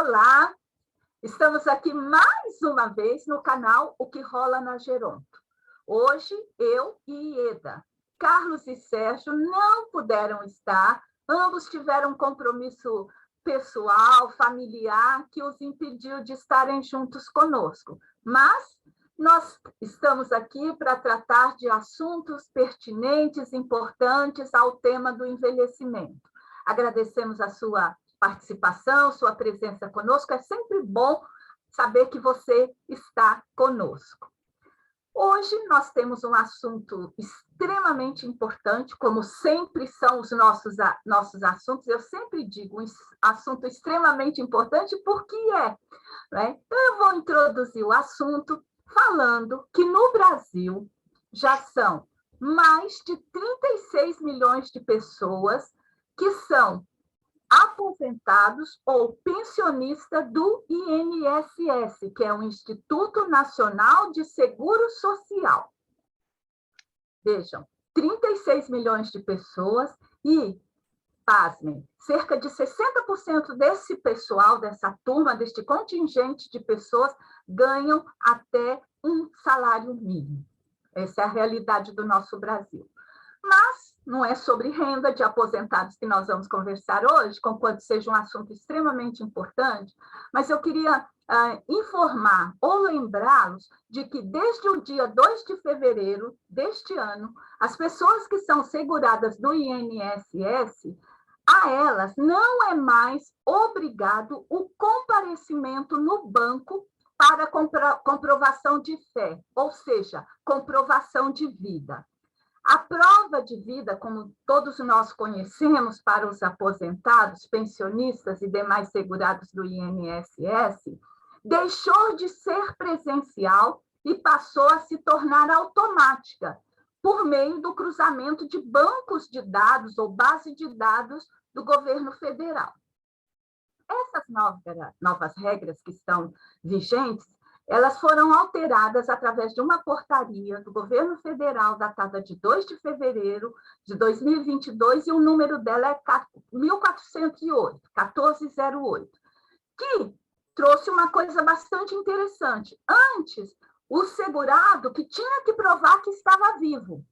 Olá, estamos aqui mais uma vez no canal O que Rola na Geronto. Hoje, eu e Ieda, Carlos e Sérgio não puderam estar, ambos tiveram um compromisso pessoal, familiar, que os impediu de estarem juntos conosco. Mas nós estamos aqui para tratar de assuntos pertinentes, importantes ao tema do envelhecimento. Agradecemos a sua participação, sua presença conosco. É sempre bom saber que você está conosco. Hoje nós temos um assunto extremamente importante, como sempre são os nossos assuntos. Eu sempre digo um assunto extremamente importante porque é, né? Então eu vou introduzir o assunto falando que no Brasil já são mais de 36 milhões de pessoas que são aposentados ou pensionistas do INSS, que é o Instituto Nacional de Seguro Social. Vejam, 36 milhões de pessoas e, pasmem, cerca de 60% desse pessoal, dessa turma, deste contingente de pessoas, ganham até um salário mínimo. Essa é a realidade do nosso Brasil. Mas não é sobre renda de aposentados que nós vamos conversar hoje, conquanto seja um assunto extremamente importante, mas eu queria informar ou lembrá-los de que desde o dia 2 de fevereiro deste ano, as pessoas que são seguradas do INSS, a elas não é mais obrigado o comparecimento no banco para comprovação de fé, ou seja, comprovação de vida. A prova de vida, como todos nós conhecemos para os aposentados, pensionistas e demais segurados do INSS, deixou de ser presencial e passou a se tornar automática, por meio do cruzamento de bancos de dados ou base de dados do governo federal. Essas novas regras que estão vigentes, elas foram alteradas através de uma portaria do governo federal datada de 2 de fevereiro de 2022, e o número dela é 1408, que trouxe uma coisa bastante interessante. Antes, o segurado que tinha que provar que estava vivo.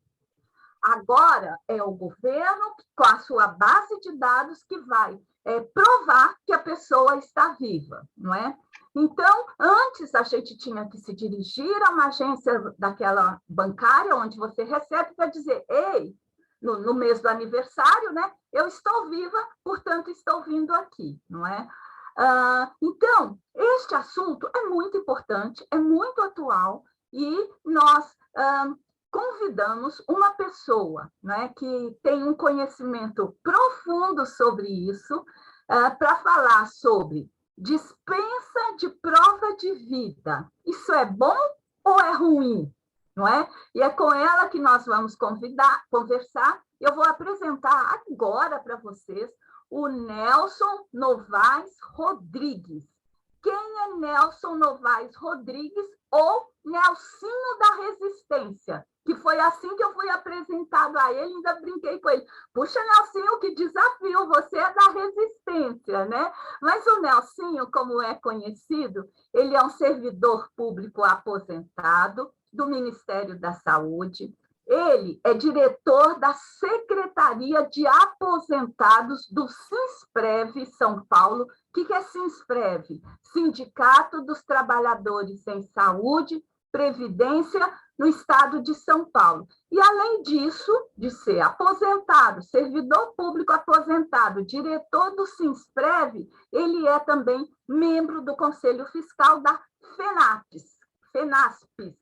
Agora é o governo, com a sua base de dados, que vai provar que a pessoa está viva, não é? Então, antes a gente tinha que se dirigir a uma agência daquela bancária, onde você recebe, para dizer, ei, no mês do aniversário, né? Eu estou viva, portanto, estou vindo aqui, não é? Então, este assunto é muito importante, é muito atual, e nós convidamos uma pessoa, né, que tem um conhecimento profundo sobre isso, para falar sobre dispensa de prova de vida. Isso é bom ou é ruim? Não é? E é com ela que nós vamos conversar. Eu vou apresentar agora para vocês o Nelson Novaes Rodrigues. Quem é Nelson Novaes Rodrigues, ou Nelsinho da Resistência? Que foi assim que eu fui apresentado a ele, ainda brinquei com ele. Puxa, Nelsinho, que desafio, você é da Resistência, né? Mas o Nelsinho, como é conhecido, ele é um servidor público aposentado do Ministério da Saúde. Ele é diretor da Secretaria de Aposentados do Sinsprev São Paulo. O que é Sinsprev? Sindicato dos Trabalhadores em Saúde, Previdência no Estado de São Paulo. E, além disso, de ser aposentado, servidor público aposentado, diretor do Sinsprev, ele é também membro do Conselho Fiscal da FENASPES,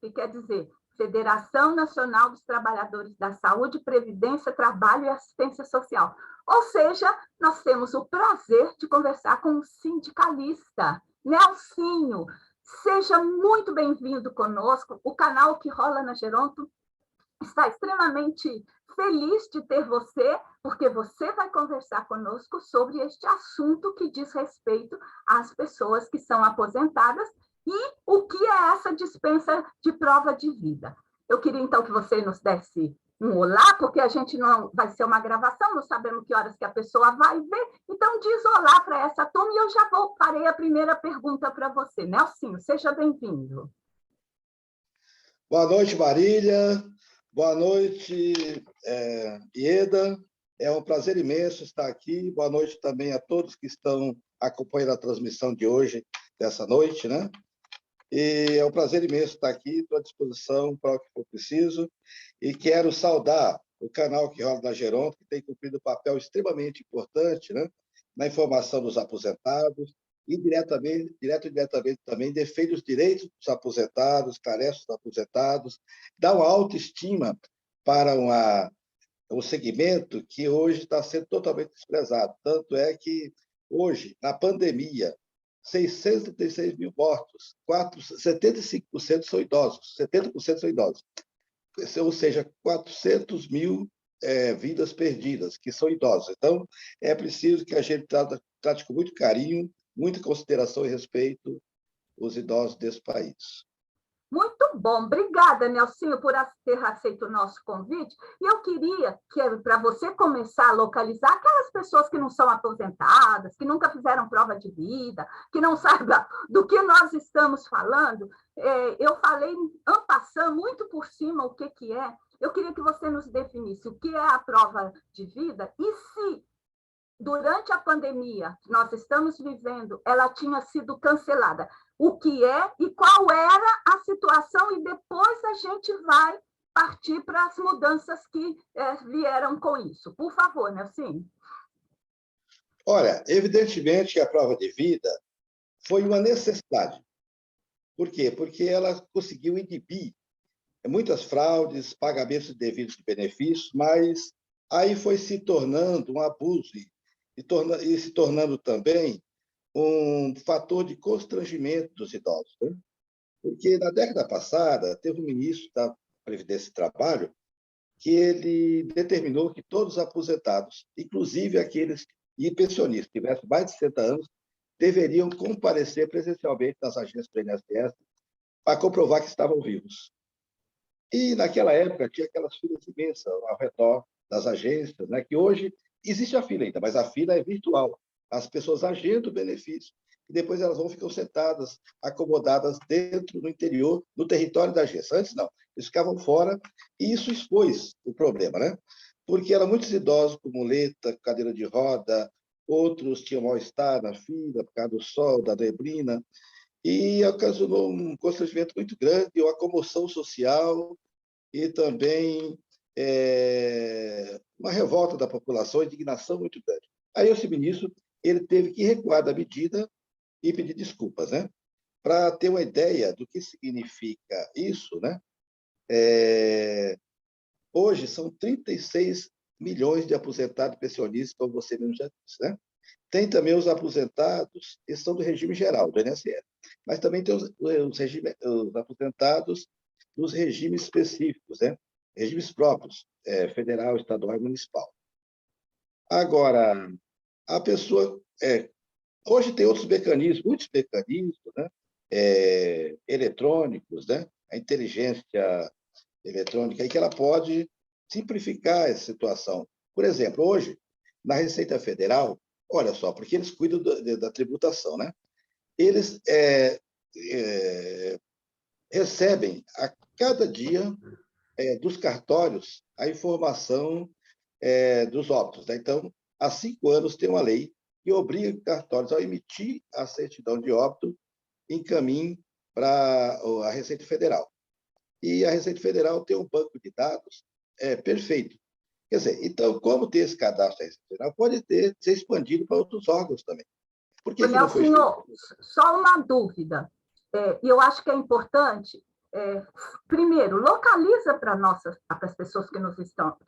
que quer dizer Federação Nacional dos Trabalhadores da Saúde, Previdência, Trabalho e Assistência Social. Ou seja, nós temos o prazer de conversar com um sindicalista. Nelsinho, seja muito bem-vindo conosco. O canal Que Rola na Geronto está extremamente feliz de ter você, porque você vai conversar conosco sobre este assunto que diz respeito às pessoas que são aposentadas e o que é essa dispensa de prova de vida. Eu queria, então, que você nos desse um olá, porque a gente não vai ser uma gravação, não sabemos que horas que a pessoa vai ver. Então, diz olá para essa turma e eu já farei a primeira pergunta para você. Nelsinho, seja bem-vindo. Boa noite, Marília. Boa noite, Ieda. É um prazer imenso estar aqui. Boa noite também a todos que estão acompanhando a transmissão de hoje, dessa noite, né? E é um prazer imenso estar aqui, estou à disposição para o que for preciso. E quero saudar o canal Que Rola na Geronto, que tem cumprido um papel extremamente importante, né, na informação dos aposentados, e direto e diretamente também defende os direitos dos aposentados, esclarece os aposentados, dá uma autoestima para um segmento que hoje está sendo totalmente desprezado. Tanto é que, hoje, na pandemia, 636 mil mortos, 75% são idosos, 70% são idosos, ou seja, 400 mil vidas perdidas, que são idosos. Então, é preciso que a gente trate com muito carinho, muita consideração e respeito os idosos desse país. Muito bom, obrigada, Nelsinho, por ter aceito o nosso convite. E eu queria que, para você começar a localizar aquelas pessoas que não são aposentadas, que nunca fizeram prova de vida, que não saibam do que nós estamos falando, eu falei, en passant, muito por cima, o que é. Eu queria que você nos definisse o que é a prova de vida e se durante a pandemia que nós estamos vivendo, ela tinha sido cancelada. O que é e qual era a situação, e depois a gente vai partir para as mudanças que vieram com isso. Por favor, Nelson. Olha, evidentemente que a prova de vida foi uma necessidade. Por quê? Porque ela conseguiu inibir muitas fraudes, pagamentos indevidos de benefícios, mas aí foi se tornando um abuso e se tornando também um fator de constrangimento dos idosos. Né? Porque na década passada, teve um ministro da Previdência e Trabalho que ele determinou que todos os aposentados, inclusive aqueles e pensionistas que tivessem mais de 60 anos, deveriam comparecer presencialmente nas agências do INSS para comprovar que estavam vivos. E, naquela época, tinha aquelas filas imensas ao redor das agências, né? Que hoje existe a fila ainda, mas a fila é virtual. As pessoas agendam o benefício e depois elas vão ficar sentadas, acomodadas dentro, no interior, no território da agência. Antes, não. Eles ficavam fora e isso expôs o problema, né? Porque eram muitos idosos com muleta, cadeira de roda, outros tinham mal-estar na fila por causa do sol, da neblina, e ocasionou um constrangimento muito grande, uma comoção social e também uma revolta da população, indignação muito grande. Aí esse ministro ele teve que recuar da medida e pedir desculpas, né? Para ter uma ideia do que significa isso, né? Hoje são 36 milhões de aposentados pensionistas, como você mesmo já disse, né? Tem também os aposentados que são do regime geral, do INSS, mas também tem os aposentados dos regimes específicos, né? Regimes próprios, federal, estadual e municipal. Agora, a pessoa... hoje tem outros mecanismos, muitos mecanismos, né? Eletrônicos, né? A inteligência eletrônica, em que ela pode simplificar essa situação. Por exemplo, hoje, na Receita Federal, olha só, porque eles cuidam da tributação, né? Eles recebem a cada dia dos cartórios a informação dos óbitos. Né? Então, há 5 anos tem uma lei que obriga os cartórios a emitir a certidão de óbito encaminhe para a Receita Federal. E a Receita Federal tem um banco de dados perfeito. Quer dizer, então, como ter esse cadastro da Receita Federal, pode ser expandido para outros órgãos também. Por que não foi Nelsinho, só uma dúvida, e eu acho que é importante. Primeiro, localiza para as pessoas que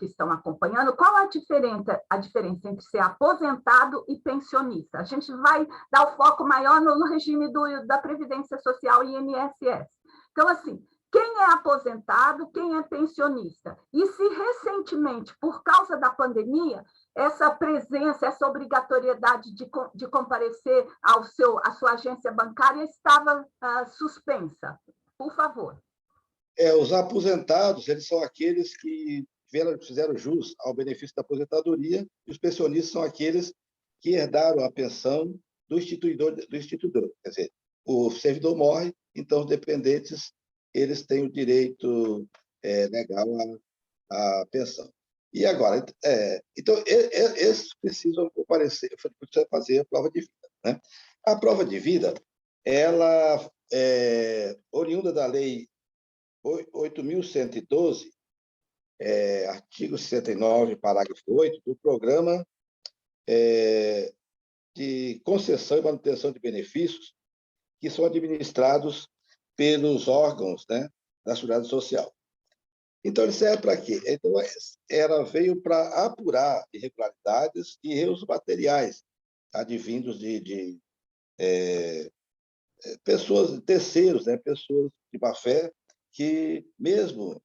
estão acompanhando qual a diferença entre ser aposentado e pensionista. A gente vai dar o foco maior no regime da Previdência Social e INSS. Então, assim, quem é aposentado, quem é pensionista? E se recentemente, por causa da pandemia, essa presença, essa obrigatoriedade de comparecer à sua agência bancária estava suspensa? Por favor. Os aposentados, eles são aqueles que fizeram jus ao benefício da aposentadoria, e os pensionistas são aqueles que herdaram a pensão do instituidor. Quer dizer, o servidor morre, então os dependentes eles têm o direito legal à pensão. E agora, então, esses precisam comparecer, precisam fazer a prova de vida. Né? A prova de vida, ela é oriunda da Lei 8.112, artigo 69, parágrafo 8, do Programa de Concessão e Manutenção de Benefícios, que são administrados pelos órgãos, né, da Seguridade Social. Então, ele serve para quê? Então, ela veio para apurar irregularidades e erros materiais advindos de pessoas, terceiros, né, pessoas de má fé, que, mesmo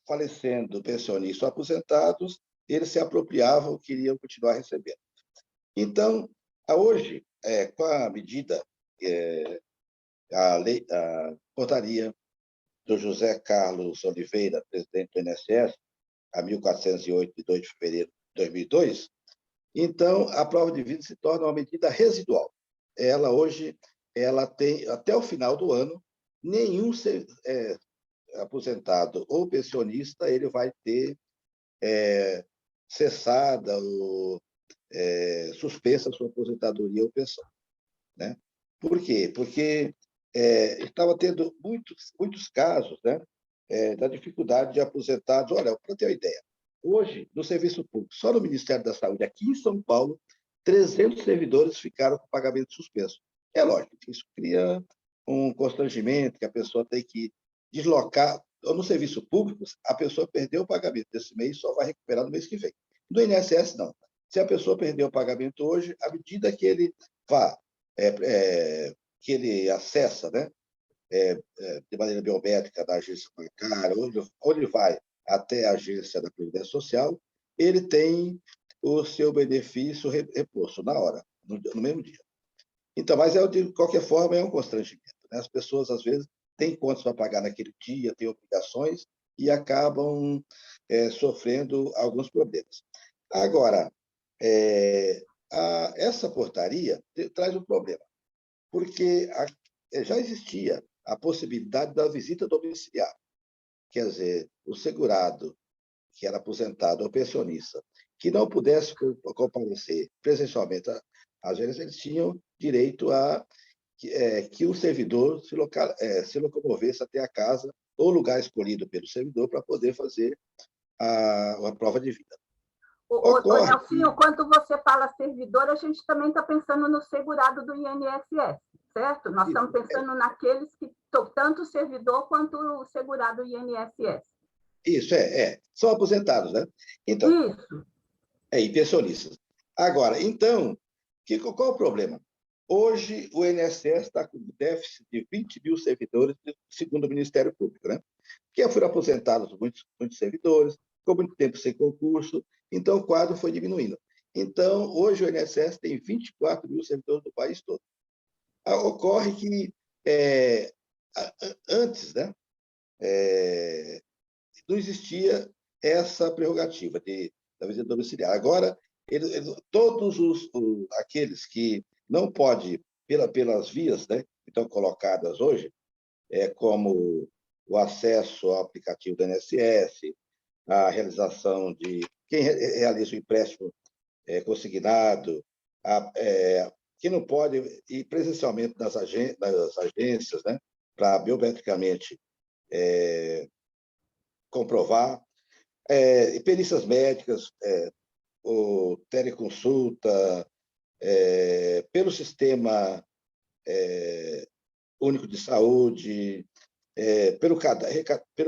falecendo pensionistas ou aposentados, eles se apropriavam, queriam continuar recebendo. Então, hoje, com a medida, a portaria do José Carlos Oliveira, presidente do INSS, a 1408, de 2 de fevereiro de 2002, então, a prova de vida se torna uma medida residual. Ela, hoje, ela tem, até o final do ano, nenhum aposentado ou pensionista ele vai ter cessada ou suspensa a sua aposentadoria ou pensão. Né? Por quê? Porque estava tendo muitos casos, né, da dificuldade de aposentados. Olha, para ter uma ideia, hoje, no serviço público, só no Ministério da Saúde, aqui em São Paulo, 300 servidores ficaram com pagamento suspenso. É lógico que isso cria um constrangimento, que a pessoa tem que deslocar. No serviço público, a pessoa perdeu o pagamento desse mês, só vai recuperar no mês que vem. No INSS, não. Se a pessoa perdeu o pagamento hoje, à medida que ele vá, que ele acessa, né, de maneira biométrica da agência bancária, onde vai até a agência da Previdência Social, ele tem o seu benefício reposto na hora, no mesmo dia. Então, mas, de qualquer forma, é um constrangimento. Né? As pessoas, às vezes, têm contas para pagar naquele dia, têm obrigações e acabam sofrendo alguns problemas. Agora, essa portaria traz um problema, porque já existia a possibilidade da visita domiciliar. Quer dizer, o segurado, que era aposentado ou pensionista, que não pudesse comparecer presencialmente às vezes eles tinham direito a que o servidor se locomovesse até a casa ou lugar escolhido pelo servidor para poder fazer a prova de vida. Nelsinho, quando você fala servidor, a gente também está pensando no segurado do INSS, certo? Nós estamos pensando naqueles que, tanto o servidor quanto o segurado do INSS. Isso, são aposentados, né? Então, isso. E pensionistas. Agora, então, qual o problema? Hoje, o INSS está com déficit de 20 mil servidores, segundo o Ministério Público, né? Porque foram aposentados muitos servidores, ficou muito tempo sem concurso, então o quadro foi diminuindo. Então, hoje o INSS tem 24 mil servidores do país todo. Ocorre que, antes, né, não existia essa prerrogativa da visita domiciliar. Agora, todos aqueles que não podem, pelas vias, né, que estão colocadas hoje, como o acesso ao aplicativo do INSS, a realização de quem realiza o empréstimo consignado, que não pode ir presencialmente nas agências, né, para biometricamente comprovar, perícias médicas, ou teleconsulta, pelo Sistema Único de Saúde, pelo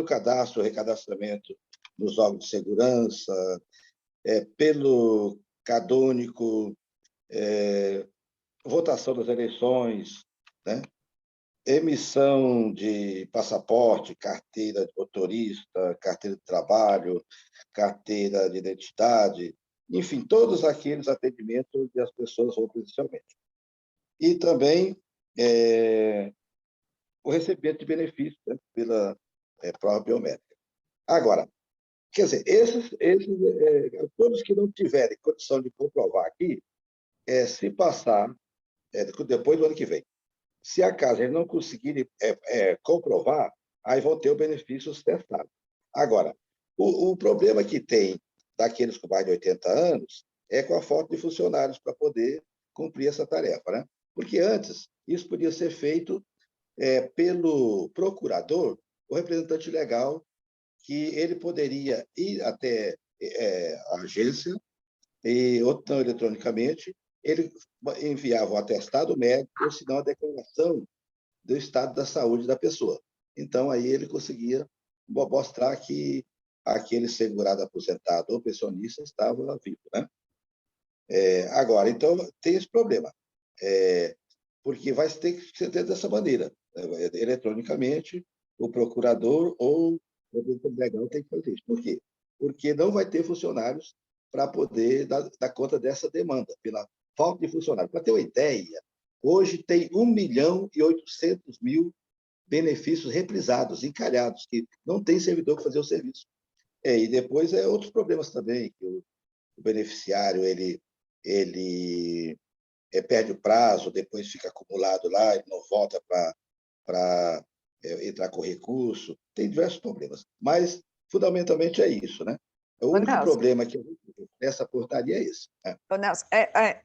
cadastro, recadastramento nos órgãos de segurança, pelo CadÚnico, votação das eleições, né? Emissão de passaporte, carteira de motorista, carteira de trabalho, carteira de identidade, enfim, todos aqueles atendimentos onde as pessoas vão presencialmente. E também o recebimento de benefícios, né, pela prova biométrica. Agora, Quer dizer, todos que não tiverem condição de comprovar aqui, se passar, depois do ano que vem, se acaso eles não conseguirem comprovar, aí vão ter o benefício testado. Agora, o problema que tem daqueles com mais de 80 anos é com a falta de funcionários para poder cumprir essa tarefa, né? Porque antes, isso podia ser feito pelo procurador, o representante legal, que ele poderia ir até a agência, ou não eletronicamente, ele enviava um atestado médico, ou senão a declaração do estado da saúde da pessoa. Então, aí ele conseguia mostrar que aquele segurado aposentado ou pensionista estava vivo, né? Agora, então, tem esse problema, porque vai ter que ser dessa maneira, eletronicamente, o procurador ou o representante legal tem que fazer isso. Por quê? Porque não vai ter funcionários para poder dar conta dessa demanda, pela falta de funcionários. Para ter uma ideia, hoje tem 1.800.000 benefícios reprisados, encalhados, que não tem servidor para fazer o serviço. E depois outros problemas também, que o beneficiário ele perde o prazo, depois fica acumulado lá, ele não volta para entrar com recurso, tem diversos problemas. Mas, fundamentalmente, é isso, né? O único problema que essa portaria é esse. Nelson,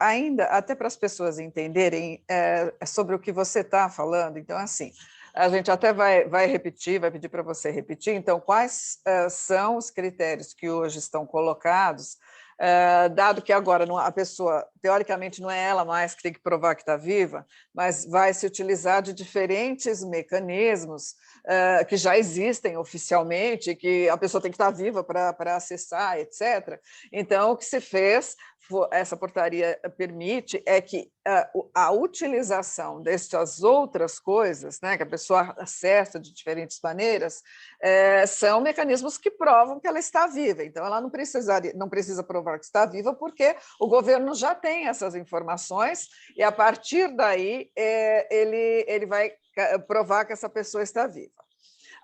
ainda, até para as pessoas entenderem sobre o que você está falando, então, assim, a gente até vai repetir, vai pedir para você repetir, então, quais são os critérios que hoje estão colocados, dado que agora a pessoa, teoricamente, não é ela mais que tem que provar que está viva, mas vai se utilizar de diferentes mecanismos que já existem oficialmente, que a pessoa tem que estar viva para acessar, etc. Então, o que se fez, essa portaria permite, é que a utilização dessas outras coisas, né, que a pessoa acessa de diferentes maneiras, são mecanismos que provam que ela está viva. Então, ela não precisa provar que está viva, porque o governo já tem essas informações e, a partir daí, ele vai provar que essa pessoa está viva.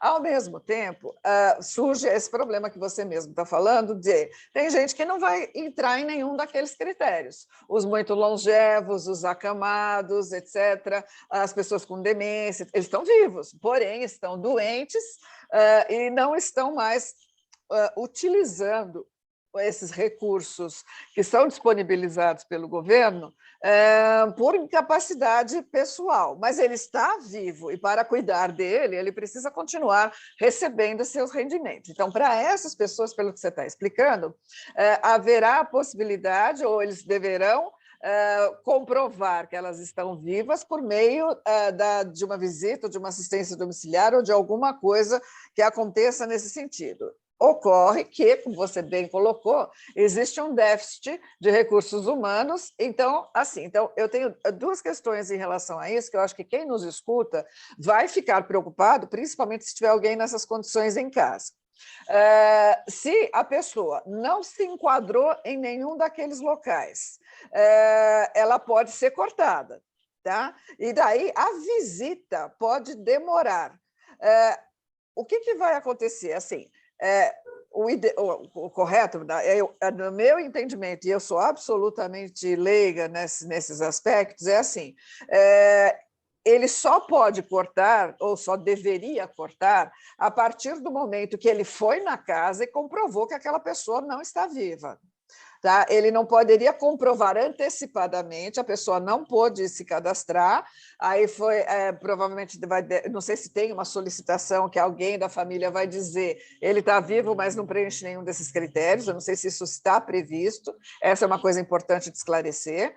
Ao mesmo tempo, surge esse problema que você mesmo está falando, de tem gente que não vai entrar em nenhum daqueles critérios. Os muito longevos, os acamados, etc., as pessoas com demência, eles estão vivos, porém estão doentes e não estão mais utilizando esses recursos que são disponibilizados pelo governo por incapacidade pessoal, mas ele está vivo e, para cuidar dele, ele precisa continuar recebendo seus rendimentos. Então, para essas pessoas, pelo que você está explicando, haverá a possibilidade, ou eles deverão comprovar que elas estão vivas por meio de uma visita, de uma assistência domiciliar ou de alguma coisa que aconteça nesse sentido. Ocorre que, como você bem colocou, existe um déficit de recursos humanos. Então, eu tenho duas questões em relação a isso, que eu acho que quem nos escuta vai ficar preocupado, principalmente se tiver alguém nessas condições em casa. Se a pessoa não se enquadrou em nenhum daqueles locais, ela pode ser cortada, tá? E daí a visita pode demorar. O que vai acontecer? Assim, o correto, no meu entendimento, e eu sou absolutamente leiga nesses aspectos, é assim, ele só pode cortar, ou só deveria cortar, a partir do momento que ele foi na casa e comprovou que aquela pessoa não está viva. Tá? Ele não poderia comprovar antecipadamente, a pessoa não pôde se cadastrar, aí provavelmente, não sei se tem uma solicitação que alguém da família vai dizer, ele está vivo, mas não preenche nenhum desses critérios, eu não sei se isso está previsto, essa é uma coisa importante de esclarecer,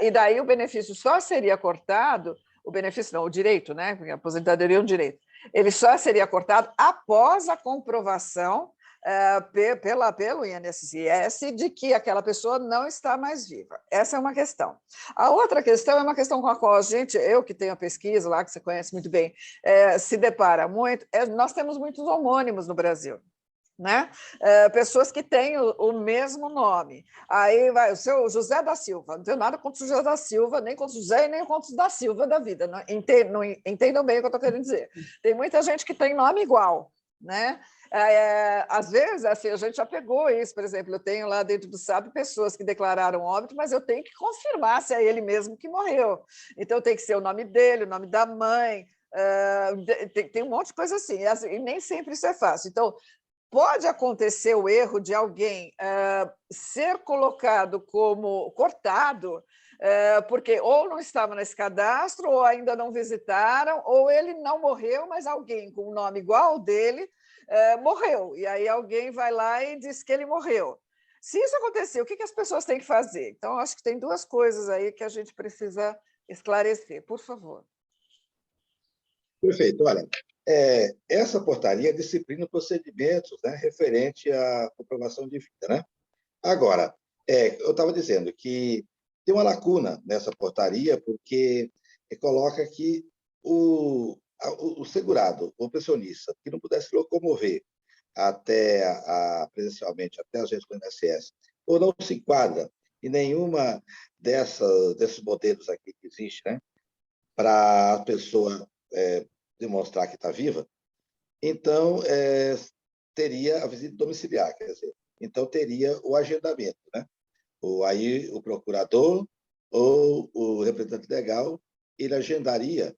e daí o benefício só seria cortado, o benefício não, o direito, né? Porque a aposentadoria é um direito, ele só seria cortado após a comprovação pelo INSS de que aquela pessoa não está mais viva. Essa é uma questão. A outra questão é uma questão com a qual eu que tenho a pesquisa lá, que você conhece muito bem, se depara muito, nós temos muitos homônimos no Brasil. Né? Pessoas que têm o mesmo nome. Aí vai o seu José da Silva, não tenho nada contra o José da Silva, nem contra o José e nem contra o da Silva da vida. Não entendam bem o que eu estou querendo dizer. Tem muita gente que tem nome igual. né? Às vezes, assim, a gente já pegou isso, por exemplo, eu tenho lá dentro do SAP pessoas que declararam óbito, mas eu tenho que confirmar se é ele mesmo que morreu. Então, tem que ser o nome dele, o nome da mãe, tem um monte de coisa assim, e nem sempre isso é fácil. Então, pode acontecer o erro de alguém ser colocado como cortado, porque ou não estava nesse cadastro, ou ainda não visitaram, ou ele não morreu, mas alguém com um nome igual ao dele morreu. E aí alguém vai lá e diz que ele morreu. Se isso acontecer, o que as pessoas têm que fazer? Então, acho que tem duas coisas aí que a gente precisa esclarecer. Por favor. Perfeito. Olha, essa portaria disciplina procedimentos, né, referente à comprovação de vida, né? Agora, eu estava dizendo que tem uma lacuna nessa portaria, porque coloca que o segurado, o pensionista, que não pudesse se locomover presencialmente até a agência do INSS, ou não se enquadra em nenhuma desses modelos aqui que existe, né, para a pessoa demonstrar que está viva, então teria a visita domiciliar, quer dizer, então teria o agendamento, né? Aí o procurador ou o representante legal, ele agendaria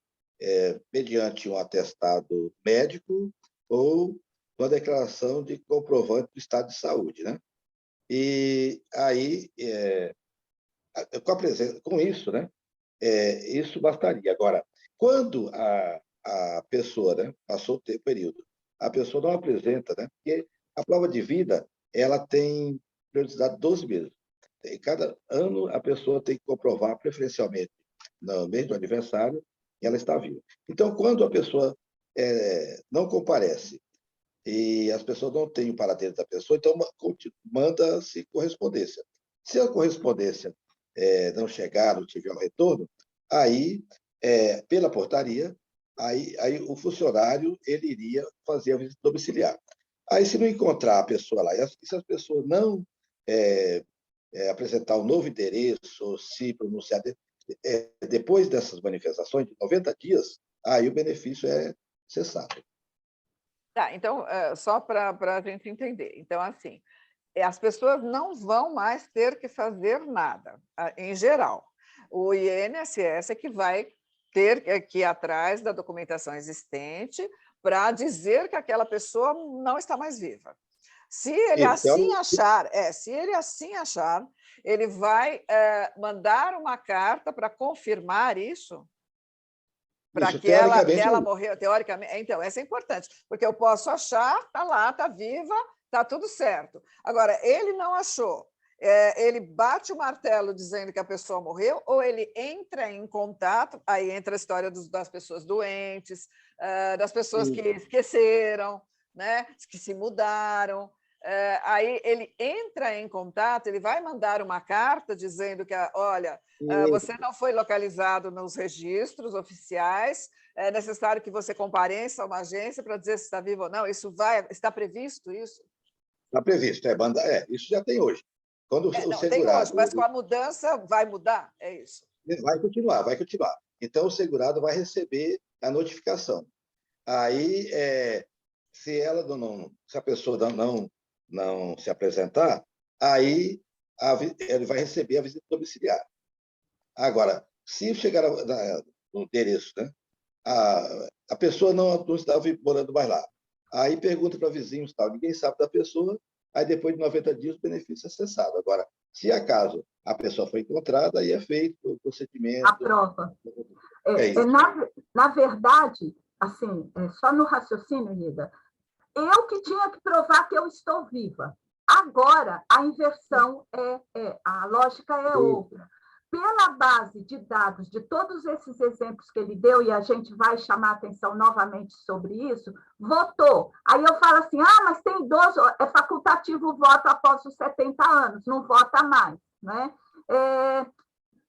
mediante um atestado médico ou uma declaração de comprovante do estado de saúde, né? E aí, com isso, né? Isso bastaria. Agora, quando a pessoa, né, passou o período, a pessoa não apresenta, né? Porque a prova de vida ela tem periodicidade de 12 meses. E cada ano a pessoa tem que comprovar, preferencialmente no mês do aniversário, que ela está viva. Então, quando a pessoa não comparece e as pessoas não têm o paradeiro da pessoa, então manda-se correspondência. Se a correspondência não chegar, não tiver o retorno, aí, pela portaria, aí o funcionário ele iria fazer a visita domiciliar. Aí, se não encontrar a pessoa lá, e se as pessoas não apresentar um novo endereço, ou se pronunciar depois dessas manifestações, de 90 dias, aí o benefício é cessado. Tá, então, só para a gente entender. Então, assim, as pessoas não vão mais ter que fazer nada, em geral. O INSS é que vai ter que ir atrás da documentação existente para dizer que aquela pessoa não está mais viva. Se ele assim achar, ele vai mandar uma carta para confirmar isso, para que ela morreu, teoricamente. Então, essa é importante, porque eu posso achar, está lá, está viva, está tudo certo. Agora, ele não achou, ele bate o martelo dizendo que a pessoa morreu, ou ele entra em contato, aí entra a história das pessoas doentes, das pessoas que esqueceram, né, que se mudaram. Aí ele entra em contato, ele vai mandar uma carta dizendo que, olha, você não foi localizado nos registros oficiais, é necessário que você compareça a uma agência para dizer se está vivo ou não. Está previsto isso? Está previsto, isso já tem hoje. Quando o segurado... Tem hoje, mas com a mudança vai mudar, é isso? Vai continuar. Então, o segurado vai receber a notificação. Aí, se a pessoa não se apresentar, aí ele vai receber a visita domiciliar. Agora, se chegar no endereço, né, a pessoa não estava morando mais lá, aí pergunta para vizinhos, tal, ninguém sabe da pessoa, aí depois de 90 dias o benefício é cessado. Agora, se acaso a pessoa foi encontrada, aí é feito o procedimento. A prova. Na verdade, assim, só no raciocínio, Nida, eu que tinha que provar que eu estou viva. Agora, a inversão a lógica é outra. Pela base de dados de todos esses exemplos que ele deu, e a gente vai chamar atenção novamente sobre isso, votou. Aí eu falo assim, mas tem idoso, é facultativo o voto após os 70 anos, não vota mais, né?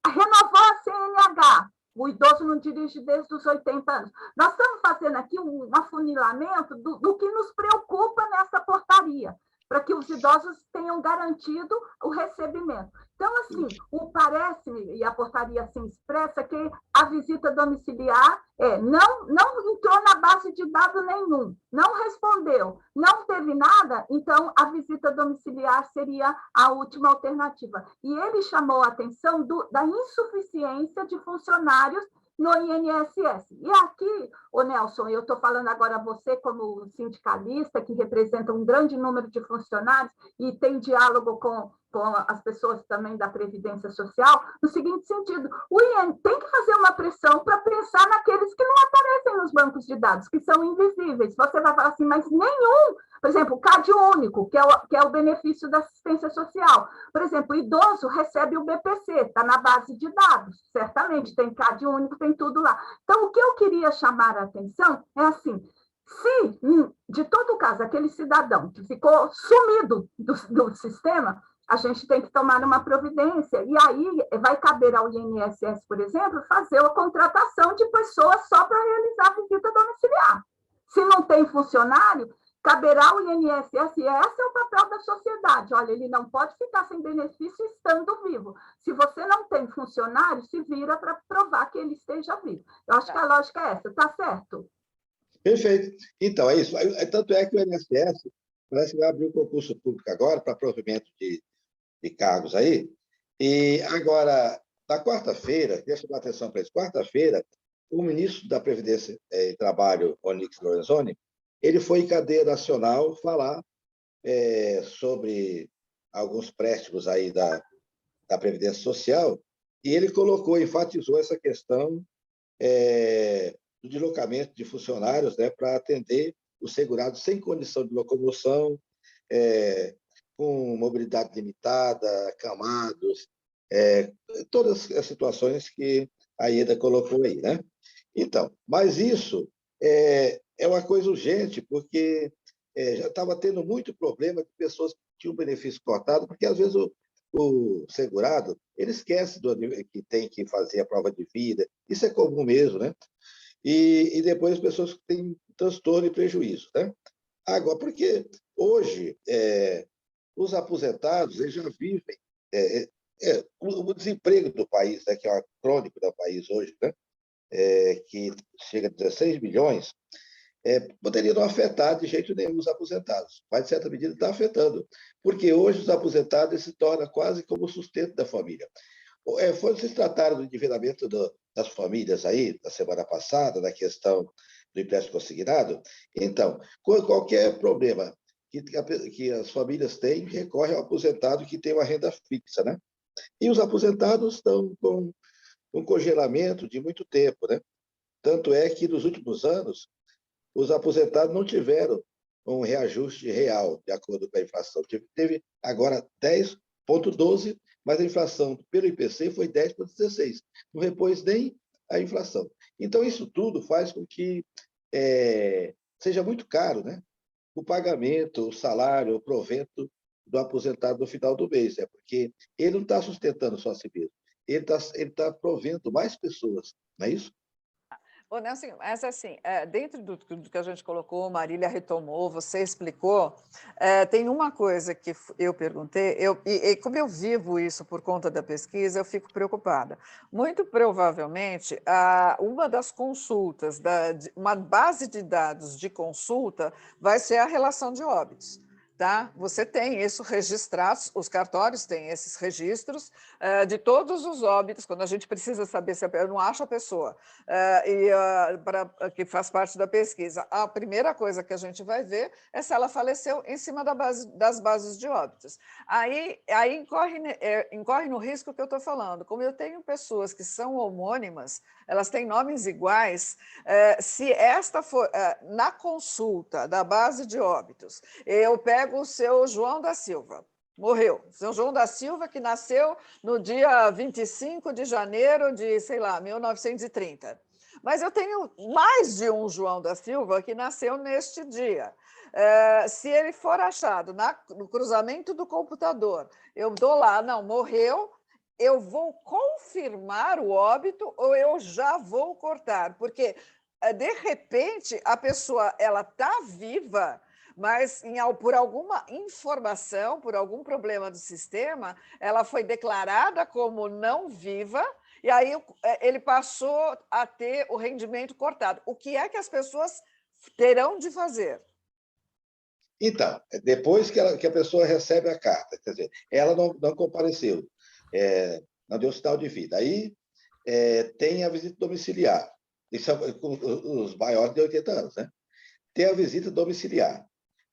Renovou a CNH, o idoso não dirige desde os 80 anos. Nós estamos fazendo aqui um afunilamento do que nos preocupa nessa portaria. para que os idosos tenham garantido o recebimento. Então, assim, o parece-me, e a portaria assim expressa, que a visita domiciliar não entrou na base de dado nenhum, não respondeu, não teve nada, então a visita domiciliar seria a última alternativa. E ele chamou a atenção da insuficiência de funcionários no INSS. E aqui, Nelson, eu estou falando agora a você como sindicalista, que representa um grande número de funcionários e tem diálogo com as pessoas também da Previdência Social, no seguinte sentido, o IN tem que fazer uma pressão para pensar naqueles que não aparecem nos bancos de dados, que são invisíveis. Você vai falar assim, mas nenhum, por exemplo, o CAD único, que é o benefício da assistência social. Por exemplo, o idoso recebe o BPC, está na base de dados, certamente, tem CAD único, tem tudo lá. Então, o que eu queria chamar a atenção é assim, se, de todo caso, aquele cidadão que ficou sumido do sistema, a gente tem que tomar uma providência. E aí vai caber ao INSS, por exemplo, fazer a contratação de pessoas só para realizar a visita domiciliar. Se não tem funcionário, caberá ao INSS, e esse é o papel da sociedade. Olha, ele não pode ficar sem benefício estando vivo. Se você não tem funcionário, se vira para provar que ele esteja vivo. Eu acho que a lógica é essa, tá certo? Perfeito. Então, é isso. Tanto é que o INSS parece que vai abrir um concurso público agora para provimento de cargos aí. E agora, na quarta-feira, queria chamar a atenção para isso, quarta-feira, o ministro da Previdência e Trabalho, Onyx Lorenzoni, ele foi em cadeia nacional falar sobre alguns préstimos aí da Previdência Social, e ele enfatizou essa questão do deslocamento de funcionários, né, para atender os segurados sem condição de locomoção, com mobilidade limitada, acamados, todas as situações que a Ieda colocou aí, né? Então, mas isso é uma coisa urgente, porque já estava tendo muito problema de pessoas que tinham benefício cortado, porque às vezes o segurado ele esquece que tem que fazer a prova de vida, isso é comum mesmo, né? E depois as pessoas têm transtorno e prejuízo, né? Agora, porque hoje os aposentados eles já vivem o desemprego do país, né, que é crônico do país hoje, né, que chega a 16 milhões, poderia não afetar de jeito nenhum os aposentados, mas, de certa medida, está afetando, porque hoje os aposentados se tornam quase como o sustento da família. Vocês trataram do endividamento das famílias aí, na semana passada, na questão do empréstimo consignado. Então, qualquer problema que as famílias têm, recorre ao aposentado que tem uma renda fixa, né? E os aposentados estão com um congelamento de muito tempo, né? Tanto é que, nos últimos anos, os aposentados não tiveram um reajuste real, de acordo com a inflação. Teve agora 10,12%, mas a inflação pelo IPC foi 10,16%. Não repôs nem a inflação. Então, isso tudo faz com que seja muito caro, né? O pagamento, o salário, o provento do aposentado no final do mês, porque ele não está sustentando só a si mesmo, ele tá provendo mais pessoas, não é isso? Ô, Nelson, mas assim, dentro do que a gente colocou, Marília retomou, você explicou, tem uma coisa que eu perguntei, e como eu vivo isso por conta da pesquisa, eu fico preocupada. Muito provavelmente, uma das consultas, uma base de dados de consulta, vai ser a relação de óbitos. Tá? Você tem isso registrado, os cartórios têm esses registros de todos os óbitos, quando a gente precisa saber se eu não acho a pessoa, que faz parte da pesquisa. A primeira coisa que a gente vai ver é se ela faleceu em cima das bases de óbitos. Aí incorre no risco que eu estou falando. Como eu tenho pessoas que são homônimas, elas têm nomes iguais, se esta for na consulta da base de óbitos, eu pego o seu João da Silva, morreu. Seu João da Silva, que nasceu no dia 25 de janeiro de, 1930. Mas eu tenho mais de um João da Silva que nasceu neste dia. Se ele for achado no cruzamento do computador, eu dou lá, não, morreu, eu vou confirmar o óbito ou eu já vou cortar? Porque, de repente, a pessoa está viva, mas por alguma informação, por algum problema do sistema, ela foi declarada como não viva, e aí ele passou a ter o rendimento cortado. O que é que as pessoas terão de fazer? Então, depois que a pessoa recebe a carta, quer dizer, ela não compareceu, não deu sinal de vida. Aí tem a visita domiciliar. Isso é com os maiores de 80 anos, né? Tem a visita domiciliar.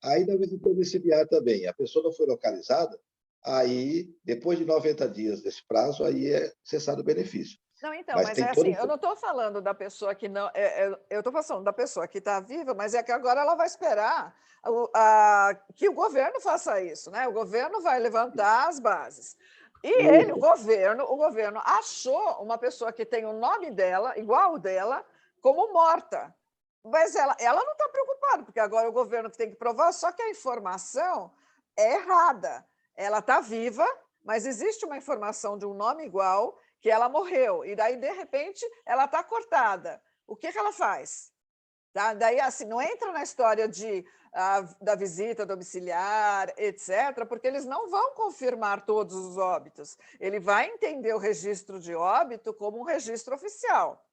Aí, na visita domiciliar também, a pessoa não foi localizada, aí, depois de 90 dias desse prazo, aí é cessado o benefício. Não, então, Mas mas é tem assim, todo. eu não estou falando da pessoa que não. Eu estou falando da pessoa que está viva, mas é que agora ela vai esperar que o governo faça isso, né? O governo vai levantar as bases. E ele, o governo achou uma pessoa que tem o nome dela, igual o dela, como morta. Mas ela não está preocupada, porque agora o governo que tem que provar, só que a informação é errada. Ela está viva, mas existe uma informação de um nome igual que ela morreu, e daí, de repente, ela está cortada. O que ela faz? Tá? Daí, assim, não entra na história da visita domiciliar, etc., porque eles não vão confirmar todos os óbitos. Ele vai entender o registro de óbito como um registro oficial.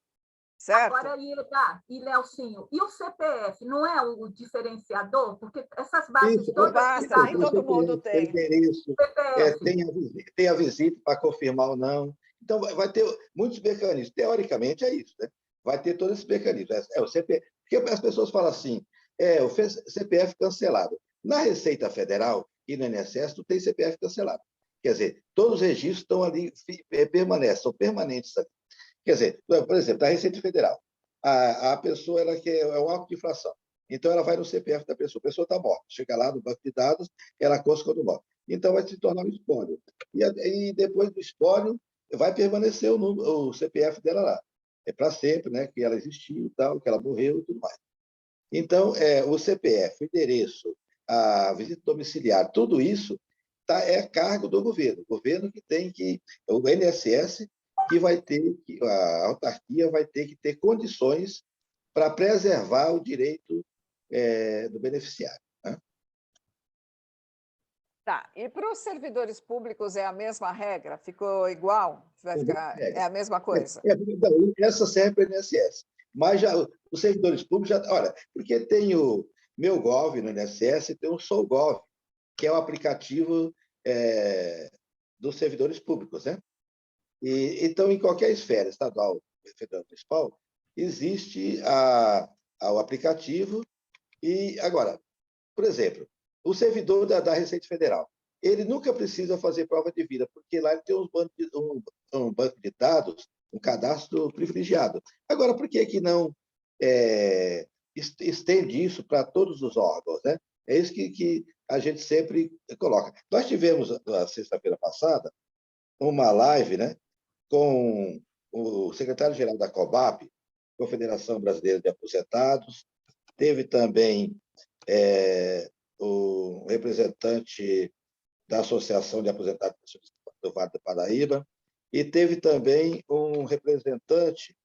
Certo? Agora, Ieda e Leocinho, e o CPF não é o diferenciador? Porque essas bases Isso, todas basta, que nem todo mundo tem. endereço, CPF. tem a visita para confirmar ou não. Então, vai ter muitos mecanismos. Teoricamente, é isso, né? Vai ter todos esses mecanismos. O CPF, porque as pessoas falam assim, o CPF cancelado. Na Receita Federal e no INSS, não tem CPF cancelado. Quer dizer, todos os registros estão ali, permanecem, são permanentes ali. Quer dizer, por exemplo, da Receita Federal, a pessoa ela quer o auto de inflação. Então, ela vai no CPF da pessoa. A pessoa está morta. Chega lá no banco de dados, ela consta quando morta. Então, vai se tornar um espólio. E depois do espólio, vai permanecer o CPF dela lá. É para sempre, né? Que ela existiu, tal, que ela morreu e tudo mais. Então, o CPF, o endereço, a visita domiciliar, tudo isso é cargo do governo. O governo que tem que. O INSS que vai ter, a autarquia vai ter que ter condições para preservar o direito do beneficiário. Né? Tá. E para os servidores públicos é a mesma regra? Ficou igual? É a mesma coisa? Não, essa serve para o INSS. Mas já, os servidores públicos já. Olha, porque tem o Meu Gov no INSS e tem o SouGov, que é o aplicativo dos servidores públicos. Né? Então, em qualquer esfera, estadual, federal, municipal, existe o aplicativo. E, agora, por exemplo, o servidor da Receita Federal, ele nunca precisa fazer prova de vida, porque lá ele tem um banco de dados, um cadastro privilegiado. Agora, por que não estende isso para todos os órgãos? Né? É isso que a gente sempre coloca. Nós tivemos, na sexta-feira passada, uma live, né, com o secretário-geral da COBAP, Confederação Brasileira de Aposentados, teve também o representante da Associação de Aposentados do Vale do Paraíba, e teve também um representante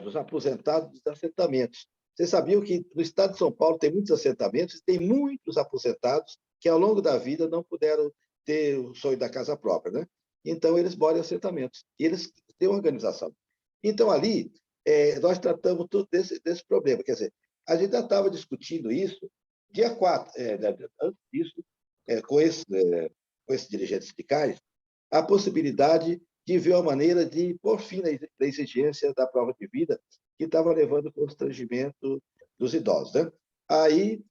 dos aposentados dos assentamentos. Vocês sabiam que no estado de São Paulo tem muitos assentamentos e tem muitos aposentados que, ao longo da vida, não puderam ter o sonho da casa própria, né? Então, eles moram em assentamentos. E eles têm uma organização. Então, ali, nós tratamos tudo desse problema. Quer dizer, a gente já estava discutindo isso dia 4, antes disso, com esses dirigentes sindicais, a possibilidade de ver uma maneira de pôr fim na exigência da prova de vida que estava levando ao constrangimento dos idosos. Né? Aí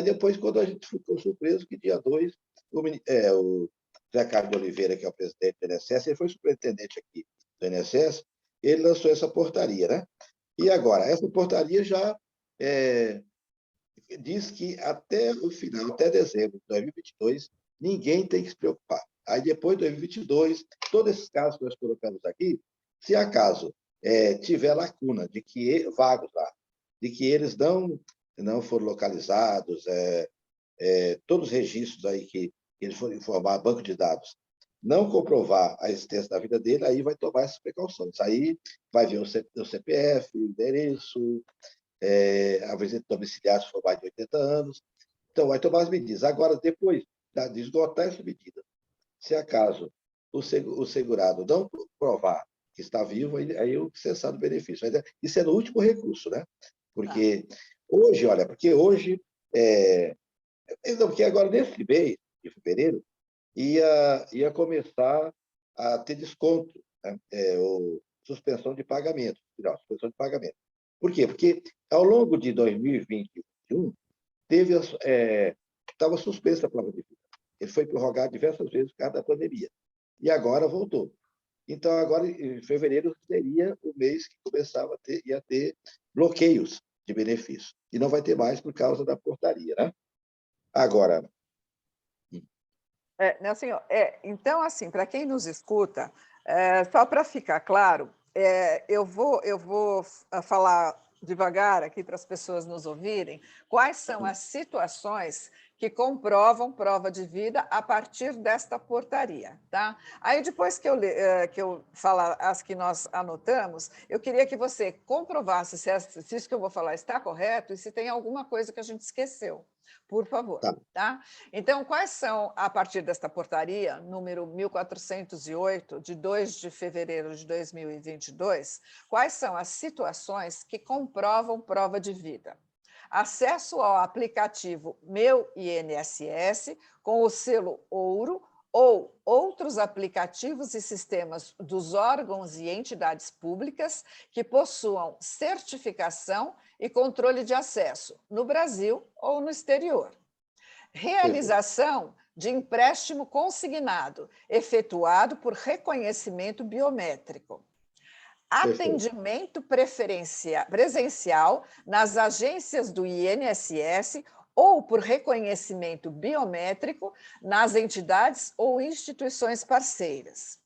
depois, quando a gente ficou surpreso, que dia 2, o Zé Carlos de Oliveira, que é o presidente do INSS, ele foi superintendente aqui do INSS, ele lançou essa portaria. Né? E agora, essa portaria já diz que até o final, até dezembro de 2022, ninguém tem que se preocupar. Aí, depois de 2022, todos esses casos que nós colocamos aqui, se acaso tiver lacuna de que vagos lá, de que eles não foram localizados, todos os registros aí que eles foram informar, banco de dados, não comprovar a existência da vida dele, aí vai tomar essas precauções. Aí vai ver o CPF, o endereço, a visita domiciliar se for mais de 80 anos. Então, vai tomar as medidas. Agora, depois de esgotar essa medida, se acaso o segurado não provar que está vivo, aí o cessar do benefício. Mas isso é no último recurso, né? Porque hoje, olha, porque agora, nesse mês de fevereiro, ia começar a ter desconto, né? Ou suspensão de pagamento. Não, suspensão de pagamento. Por quê? Porque ao longo de 2020 e 2021, estava suspensa a prova de vida. Ele foi prorrogado diversas vezes por causa da pandemia. E agora voltou. Então, agora, em fevereiro, seria o mês que ia ter bloqueios de benefício. E não vai ter mais por causa da portaria, né? Agora... Assim, então, assim, para quem nos escuta, só para ficar claro, eu vou falar devagar aqui para as pessoas nos ouvirem quais são as situações que comprovam prova de vida a partir desta portaria, tá? Aí, depois que eu falar as que nós anotamos, eu queria que você comprovasse se isso que eu vou falar está correto e se tem alguma coisa que a gente esqueceu. Por favor. Tá? Então, quais são, a partir desta portaria, número 1408, de 2 de fevereiro de 2022, quais são as situações que comprovam prova de vida? Acesso ao aplicativo Meu INSS com o selo ouro ou outros aplicativos e sistemas dos órgãos e entidades públicas que possuam certificação e controle de acesso no Brasil ou no exterior. Realização de empréstimo consignado, efetuado por reconhecimento biométrico. Atendimento presencial nas agências do INSS ou por reconhecimento biométrico nas entidades ou instituições parceiras.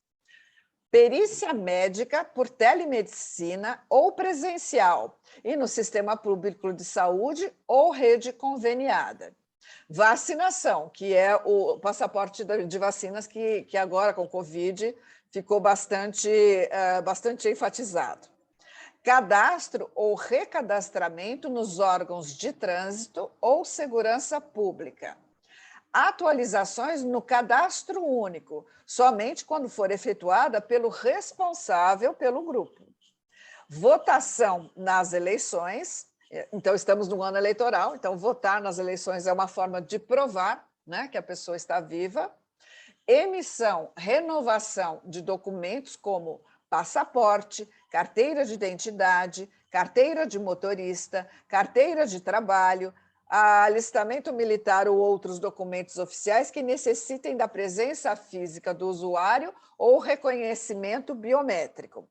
Perícia médica por telemedicina ou presencial e no sistema público de saúde ou rede conveniada. Vacinação, que é o passaporte de vacinas que agora, com o Covid, ficou bastante enfatizado. Cadastro ou recadastramento nos órgãos de trânsito ou segurança pública. Atualizações no cadastro único, somente quando for efetuada pelo responsável pelo grupo. Votação nas eleições. Então, estamos no ano eleitoral, então votar nas eleições é uma forma de provar, né, que a pessoa está viva. Emissão, renovação de documentos como passaporte, carteira de identidade, carteira de motorista, carteira de trabalho, alistamento militar ou outros documentos oficiais que necessitem da presença física do usuário ou reconhecimento biométrico.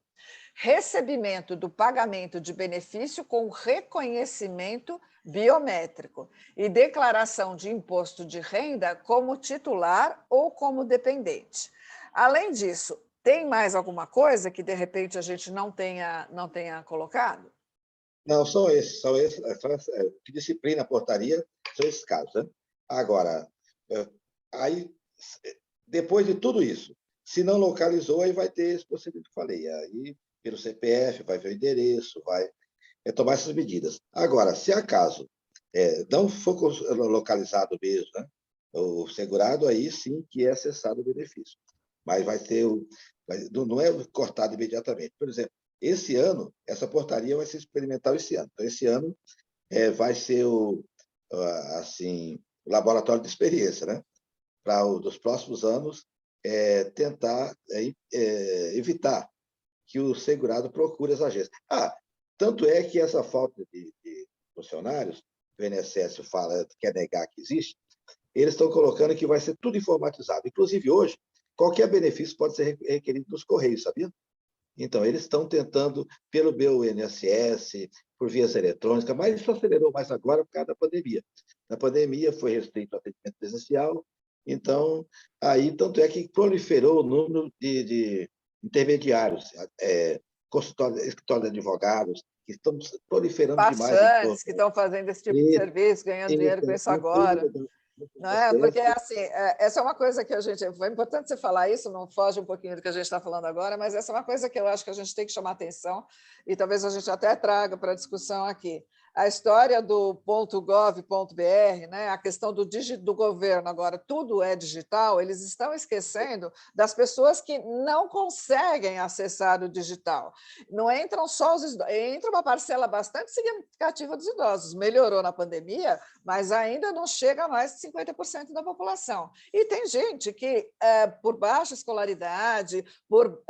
Recebimento do pagamento de benefício com reconhecimento biométrico e declaração de imposto de renda como titular ou como dependente. Além disso, tem mais alguma coisa que, de repente, a gente não tenha colocado? Não, que disciplina a portaria, são esses casos, né? Agora, aí, depois de tudo isso, se não localizou, aí vai ter esse procedimento que eu falei, aí pelo CPF, vai ver o endereço, vai tomar essas medidas. Agora, se acaso não for localizado mesmo, né, o segurado, aí sim que é cessado o benefício. Mas não é cortado imediatamente. Por exemplo, esse ano, essa portaria vai ser experimental esse ano. Então, esse ano vai ser o laboratório de experiência, né? Para dos próximos anos tentar evitar que o segurado procure as agências. Tanto é que essa falta de funcionários, o INSS quer negar que existe, eles estão colocando que vai ser tudo informatizado. Inclusive, hoje, qualquer benefício pode ser requerido nos Correios, sabia? Então, eles estão tentando, pelo meu INSS, por vias eletrônicas, mas isso acelerou mais agora por causa da pandemia. Na pandemia, foi restrito o atendimento presencial, então, aí, tanto é que proliferou o número de intermediários, escritório de advogados, que estão proliferando demais. Passantes que estão fazendo esse tipo de serviço, ganhando dinheiro com isso agora. Não é? Porque, assim, essa é uma coisa que a gente... É importante você falar isso, não foge um pouquinho do que a gente está falando agora, mas essa é uma coisa que eu acho que a gente tem que chamar atenção e talvez a gente até traga para a discussão aqui. a história do .gov.br, né, a questão do governo agora, tudo é digital, eles estão esquecendo das pessoas que não conseguem acessar o digital. Não entram só os idosos, entra uma parcela bastante significativa dos idosos. Melhorou na pandemia, mas ainda não chega a mais de 50% da população. E tem gente que, por baixa escolaridade, por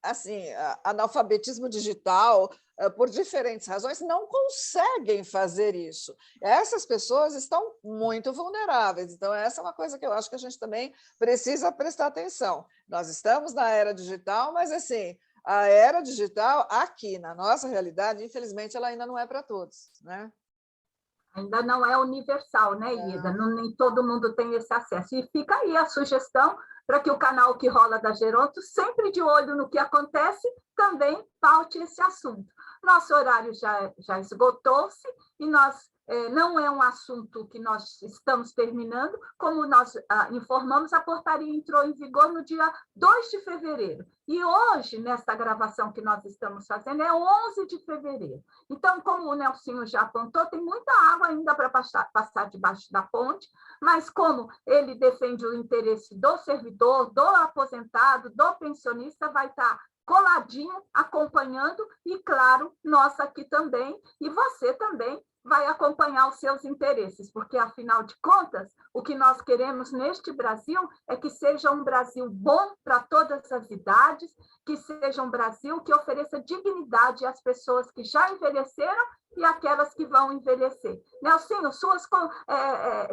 assim, analfabetismo digital, por diferentes razões, não conseguem fazer isso. Essas pessoas estão muito vulneráveis. Então, essa é uma coisa que eu acho que a gente também precisa prestar atenção. Nós estamos na era digital, mas, assim, a era digital, aqui, na nossa realidade, infelizmente, ela ainda não é para todos, né? Ainda não é universal, né, Ieda? Nem todo mundo tem esse acesso. E fica aí a sugestão para que o canal Que Rola da Geronto, sempre de olho no que acontece, também paute esse assunto. Nosso horário já esgotou-se e nós não é um assunto que nós estamos terminando. Como nós informamos, a portaria entrou em vigor no dia 2 de fevereiro. E hoje, nesta gravação que nós estamos fazendo, é 11 de fevereiro. Então, como o Nelsinho já apontou, tem muita água ainda para passar debaixo da ponte, mas como ele defende o interesse do servidor, do aposentado, do pensionista, vai estar coladinho, acompanhando, e, claro, nós aqui também, e você também, vai acompanhar os seus interesses, porque, afinal de contas, o que nós queremos neste Brasil é que seja um Brasil bom para todas as idades, que seja um Brasil que ofereça dignidade às pessoas que já envelheceram e aquelas que vão envelhecer. Nelsinho, suas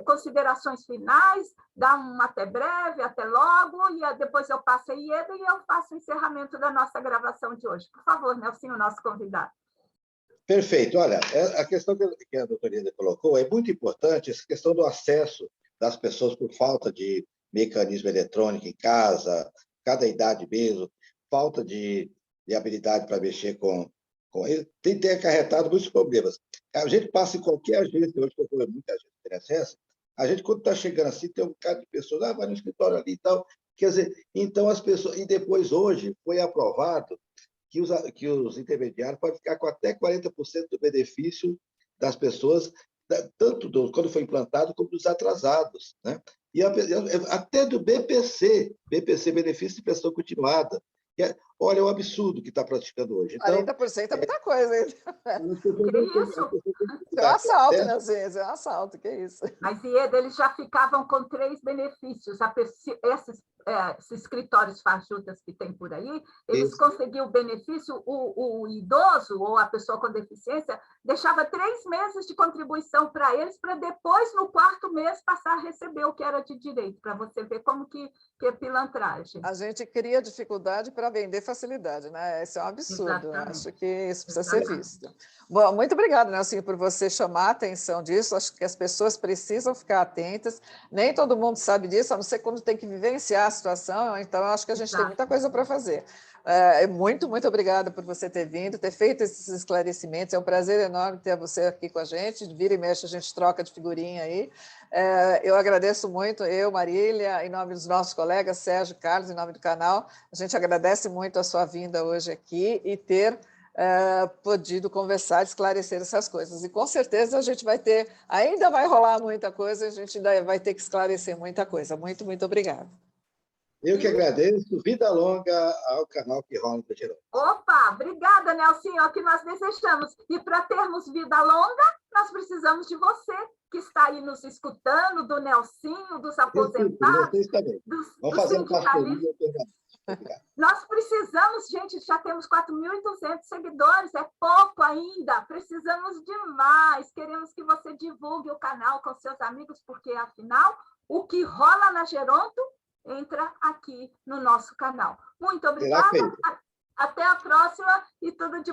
considerações finais, dá um até breve, até logo, e depois eu passo a Ieda e eu faço o encerramento da nossa gravação de hoje. Por favor, Nelsinho, nosso convidado. Perfeito. Olha, a questão que a doutora Ieda colocou é muito importante, essa questão do acesso das pessoas por falta de mecanismo eletrônico em casa, cada idade mesmo, falta de habilidade para mexer com ele, tem acarretado muitos problemas. A gente passa em qualquer agência, hoje que eu fui muita gente tem acesso, a gente, quando está chegando assim, tem um bocado de pessoas, vai no escritório ali e tal. Quer dizer, então as pessoas. E depois, hoje, foi aprovado que os intermediários podem ficar com até 40% do benefício das pessoas, tanto quando foi implantado, como dos atrasados, né? E até do BPC, Benefício de Prestação Continuada. Olha, é um absurdo que está praticando hoje. Então, 40% é muita coisa, hein? Que isso? É um assalto, né, Zé? É um assalto, que isso? Mas, Ieda, eles já ficavam com 3 benefícios. Esses escritórios fajutas que tem por aí, eles conseguiam o benefício, o idoso ou a pessoa com deficiência deixava 3 meses de contribuição para eles, para depois, no 4º mês, passar a receber o que era de direito, para você ver como que é pilantragem. A gente cria dificuldade para vender facilidade, né? Isso é um absurdo. Exatamente. Acho que isso precisa ser visto. Bom, muito obrigada, Nelson, por você chamar a atenção disso. Acho que as pessoas precisam ficar atentas. Nem todo mundo sabe disso, a não ser quando tem que vivenciar a situação. Então, acho que a gente tem muita coisa para fazer. Muito obrigada por você ter vindo, ter feito esses esclarecimentos. É um prazer enorme ter você aqui com a gente. Vira e mexe, a gente troca de figurinha aí. Eu agradeço muito, Marília, em nome dos nossos colegas, Sérgio, Carlos, em nome do canal. A gente agradece muito a sua vinda hoje aqui e ter podido conversar, esclarecer essas coisas. E, com certeza, a gente ainda vai rolar muita coisa, a gente ainda vai ter que esclarecer muita coisa. Muito obrigada. Eu que agradeço. Vida longa ao canal Que Rola da Geronto. Opa, obrigada, Nelsinho, é o que nós desejamos. E para termos vida longa, nós precisamos de você, que está aí nos escutando, do Nelsinho, dos aposentados, vocês também. Vamos fazer um parceria. Nós precisamos, gente, já temos 4.200 seguidores, é pouco ainda, precisamos de mais. Queremos que você divulgue o canal com seus amigos, porque, afinal, o que rola na Geronto entra aqui no nosso canal. Muito obrigada, até a próxima e tudo de